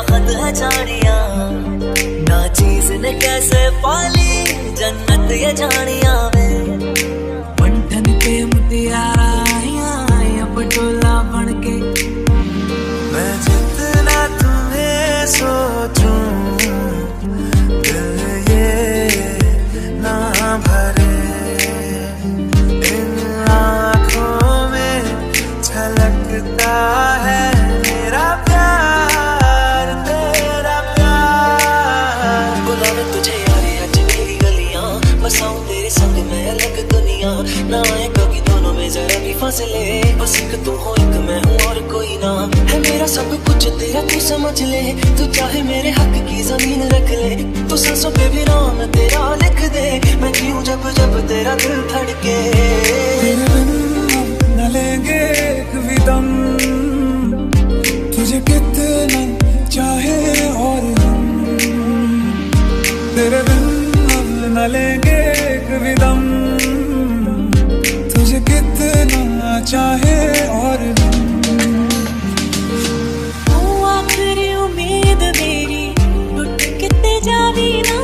चाहत है जानिया, ना चीज ने कैसे पाली जन्नत ये जानिया वे। बंठन पे मुटियारा आया पटोला बन के, मैं जितना तुम्हें सोचूं दिल ये ना भरे। इन आँखों में झलकता है मेरा प्यार, तेरा प्यार। बुलावे तुझे यारे आज मेरी गलियां, बसाऊं तेरे संग मैं अलग दुनिया। ना आए कभी दोनों में जरा भी फासले, बस एक तू हो एक मैं हूँ और कोई ना है। मेरा सब कुछ तेरा तू समझ ले, तू चाहे मेरे हक की जमीन रख ले। तू सांसों पे भी नाम तेरा लिख दे, मैं जीऊं जब जब तेरा दिल धड़के। तेरे बिन न लेंगे एक भी दम, तुझे कितना चाहे और हम। तेरे बिन न लेंगे एक भी दम, तुझे कितना चाहे और हम। तू आखिरी उम्मीद मेरी, लुट किते जावी ना,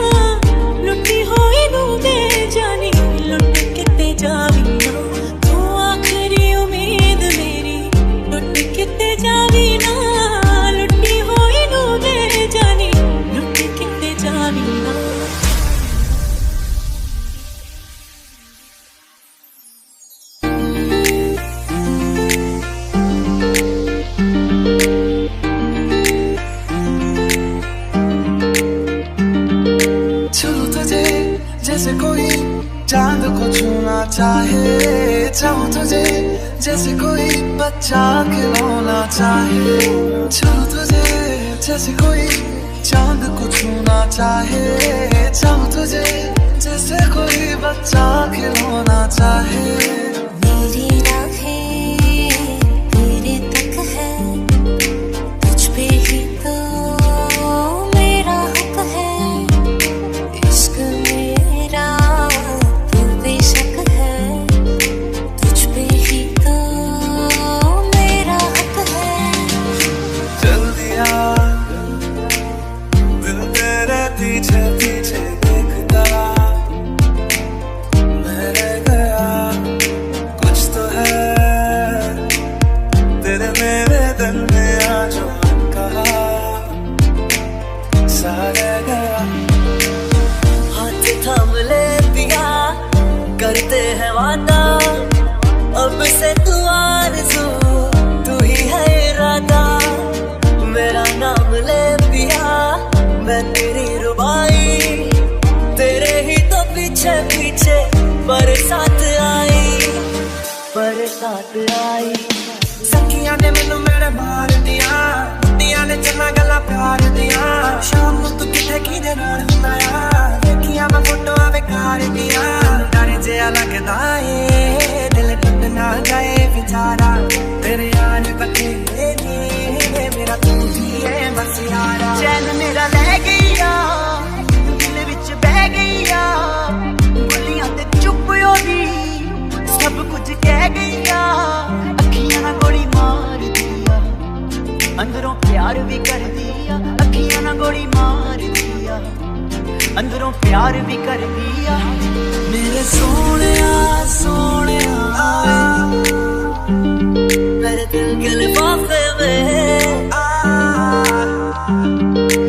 लुटी होई नू दे जानी, लुट किते जावी ना। तू आखिरी उम्मीद मेरी, लुट किते जावी ना, लुटी होई नू दे जानी, लुट किते जावी ना। छू तुझे जैसे कोई चांद को छूना चाहे, चाहूं तुझे जैसे कोई बच्चा खिलौना चाहे। छू तुझे जैसे कोई चांद को छूना चाहे, चाहूं तुझे जैसे कोई बच्चा खिलौना चाहे। मेरी राहें तेरे तक है, तुझ पे ही तो मेरा हक है। इश्क मेरा तू बेशक है, तुझ पे ही तो मेरा हक है। चल दिया दिल तेरे पीछे पीछे देखता, मैं रह गया कुछ तो है तेरे मेरे दिल में आज कहा सा रह गया। हाथ थाम ले पिया, करते हैं वादा, अब से तू आरज़ू, तू ही है इरादा। मेरा नाम ले पिया, मैं तेरी रुबाई, तेरे ही तो पीछे पीछे बरसात आई, बरसात आई। सखियां ने मैनू मेरे मार दिया, कुत्तियां ने चन्ना गल्लां प्यार दिया। शाम नूं तू किथे किदे नाल हुंदा आ, देखियां मैं फोटोआं बेकार दिया। डर जिहा लगदा ए दिल टुट ना जाए बेचारा, तेरे यार कट्ठे ने मेरा तू ही है बस यारा। चैन मेरा लै गईया, दिल विच बह गईया, बोलियां ते चुप होगी, सब कुछ कह गईया। अखियां ना गोली मार दिया, अंदरों प्यार भी कर दिया। अखियां ना गोली मार दिया, अंदरों प्यार भी कर दिया। मेरे सोनिया सोनिया मेरे दिल के लिफाफे में,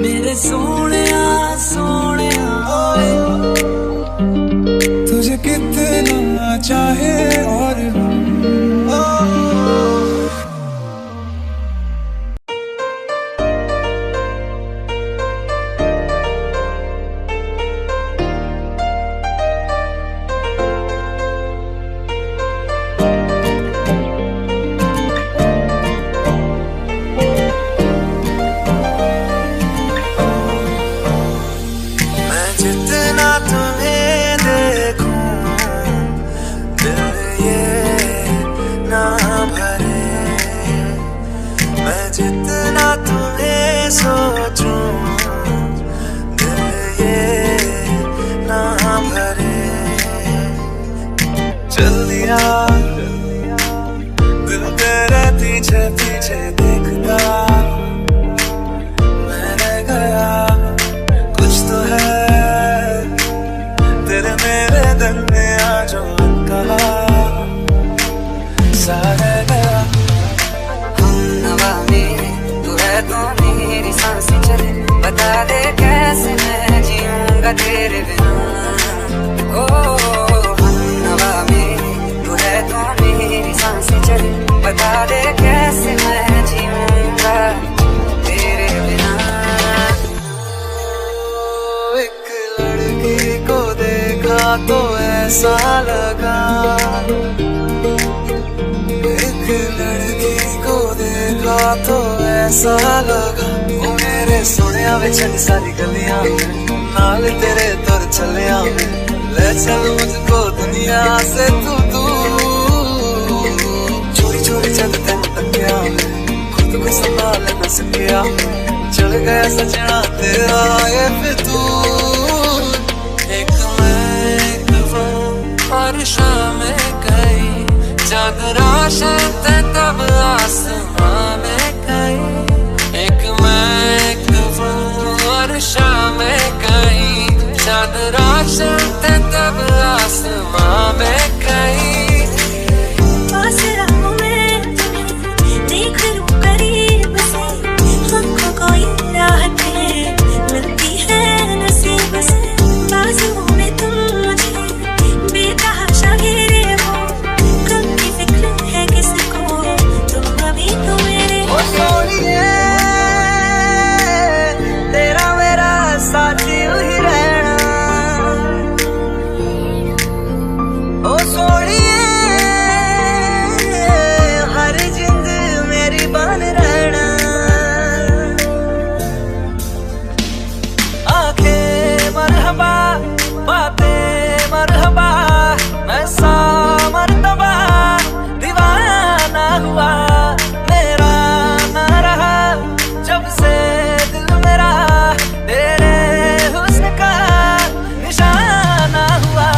मेरे सोनिया सोनिया तुझे कितना चाहे और हम। मैं जितना तुम्हें देखूं दिल ये ना भरे। मैं जितना तुम्हें सोचूं दिल ये ना भरे। चल दिया दिल तेरे पीछे पीछे देखता, मैं सा रह गया। हम नवा में तू है तो मेरी सांसें चले, बता दे कैसे मैं जीऊंगा तेरे बिना। ओ हम नवा में तू है तो मेरी सांसें चले, बता दे कैसे मैं जीऊंगा तेरे बिना। एक लड़की को देखा तो ऐसा लगा, एक लड़की को देखा तो ऐसा लगा, वो मेरे सोनिया वे छड़ी सारी गलियां नाल तेरे तुर चलिया, ले चल मुझको दुनिया से तू दूर। चोरी चोरी जब तेन तकिया खुद को संभाल न सकिया, चढ़ गया सजना तेरा ये फितूर। एक मैं एक वो हर शाम गई, जग रोशन थे तब आसमां में गई। एक मैं एक वो हर शाम गई, जग रोशन थे तब आसमां में गई। पास रहूं मैं तुम्हें, देख लूं करीब से, हमको कोई राहतें मिलती है नसीब से। बाजुओं में तुम मुझे बेतहाशा घेरे हो, कब की फिक्र है किसको, तुम अभी तो मेरे ओ सोनिए तेरा मेरा साथी ही रहना, ओ सोनिए हर जिंद मेरी बन रहना। आंखें मरहबा बातें मरहबा, मैं सा मरतबा दीवाना हुआ, मेरा ना रहा जब से दिल मेरा तेरे हुस्न का निशाना हुआ।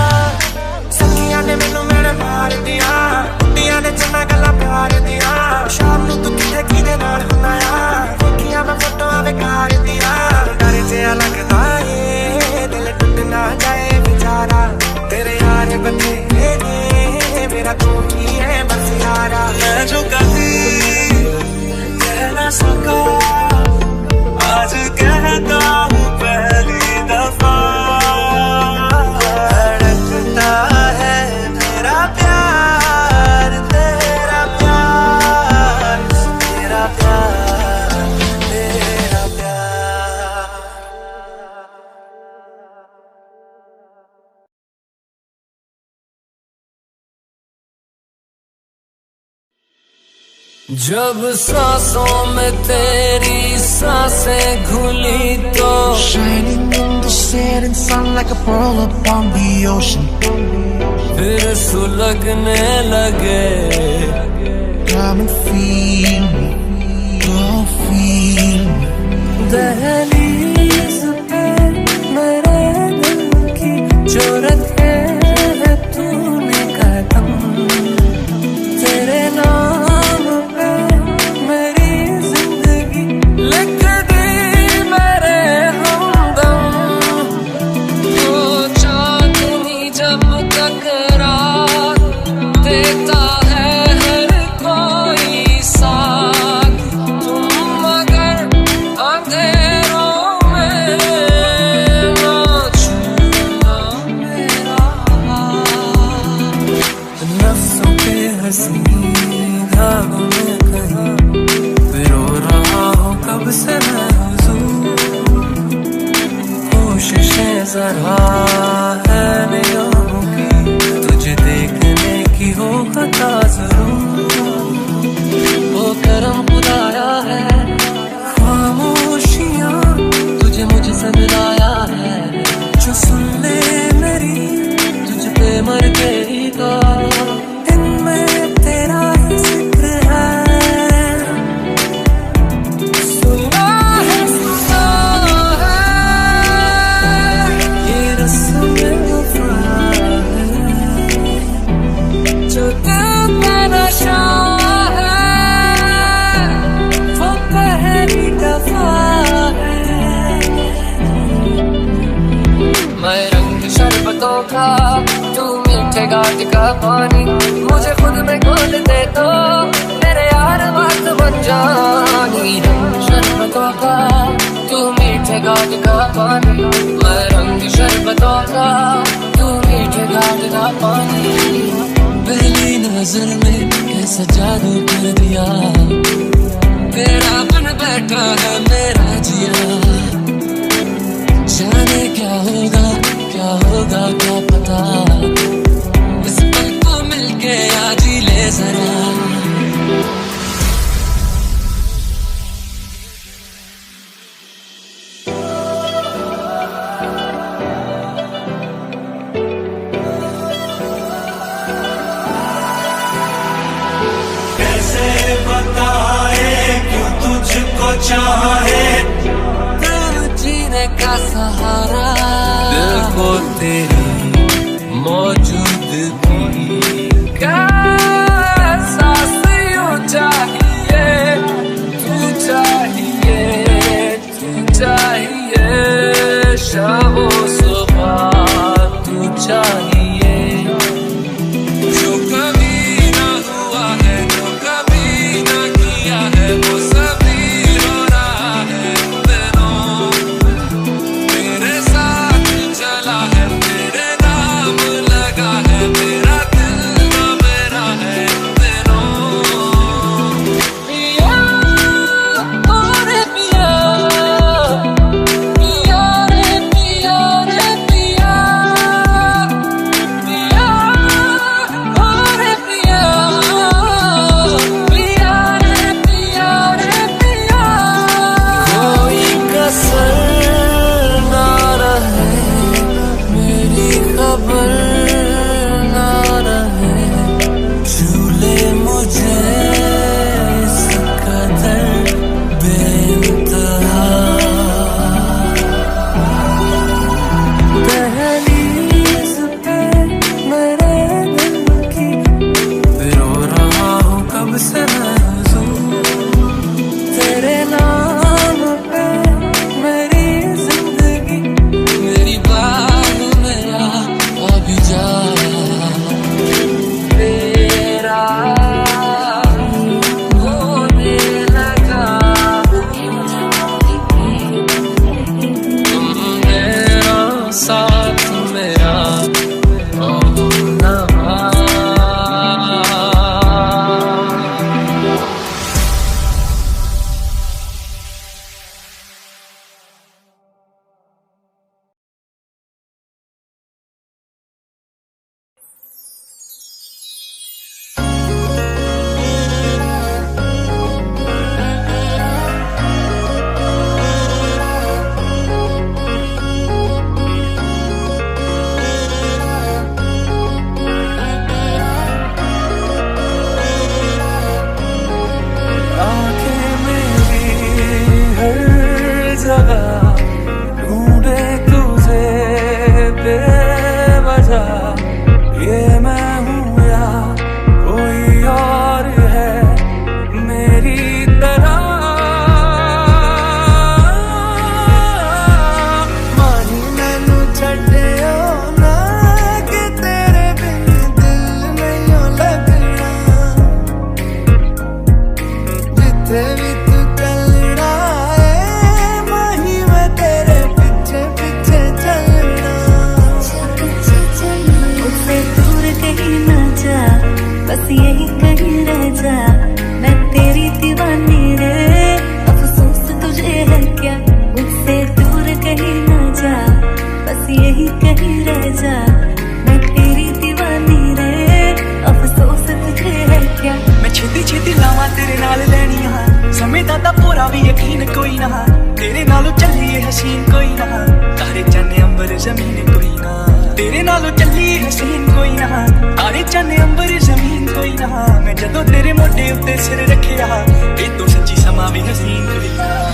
सखियां ने मैनू मेरे मार दिया, कुड़ियां ने चन्ना गल्लां प्यार दिया, शाम नूं तू किथे किदे नाल हुंदा यार, देखियां मैं फोटोआं बेकार दिया। डर जिहा लगदा ए दिल टुट ना जाए बेचारा, तेरे यार बथेरे ने मेरा तू ही है बस यारा। मैं जो कभी कह ना सका आज कहता हूँ पहली दफा, धड़कता है मेरा प्यार तेरा प्यार, तेरा प्यार तेरा प्यार। जब सांसों में तेरी सांसें घुली तो Shining in the setting sun like a pearl upon the ocean. फिर सुलगने लगे, Come and feel me, oh feel me. दहलीज पे मेरे दिल की जो रखे है तूने कदम, तेरे नाम पे मेरी जिंदगी लिख दी मेरे हमदम। वो चांदनी जब तक रात देता है हर कोई साथ, तुम मगर अंधेरों में ना छूना मेरा हाथ। नफ्सों के हंसी धागों में कहीं पिरो रहा हूँ कब से मैं हुजूर, कोशिशें जरा है निगाहों की, तुझे देखने की हो खता जरूर। वो करम खुदाया है खामोशियाँ तुझे मुझसे मिलाया है, जो सुन ले मेरी तुझ पे मर गई तो इनमें तेरा ही जिक्र है। सुना है ये रस्म वफा है, जो दिल का नशा है वो पहली दफा है। मैं रंग शरबतों का तू मीठे घाट का पानी मुझे खुद में खोल दे तो मेरे यार बात बन जानी। शरबतों का तू मीठे घाट का पानी, मैं रंग शरबतों का तू मीठे घाट का पानी। पहली नजर में कैसा जादू कर दिया, तेरा बन बैठा है मेरा जिया। जाने क्या होगा क्या होगा क्या पता, इस पल को मिलके आज ही ले जरा। चाहे जीने का सहारा दिल को तेरी मौजूदगी का एहसास यूं चाहिए, तू चाहिए, तू चाहिए। शाम सुबह तू चाहिए, जो कभी ना हुआ है, जो कभी ना किया है, वो सब तेरे नालों चली हसीन कोई ना, तारे चन्ने अंबर जमीन कोई ना। मैं जदों तेरे मोढे उत्ते सिर रखिया, ए तो सच्ची समा भी हसीन कोई ना।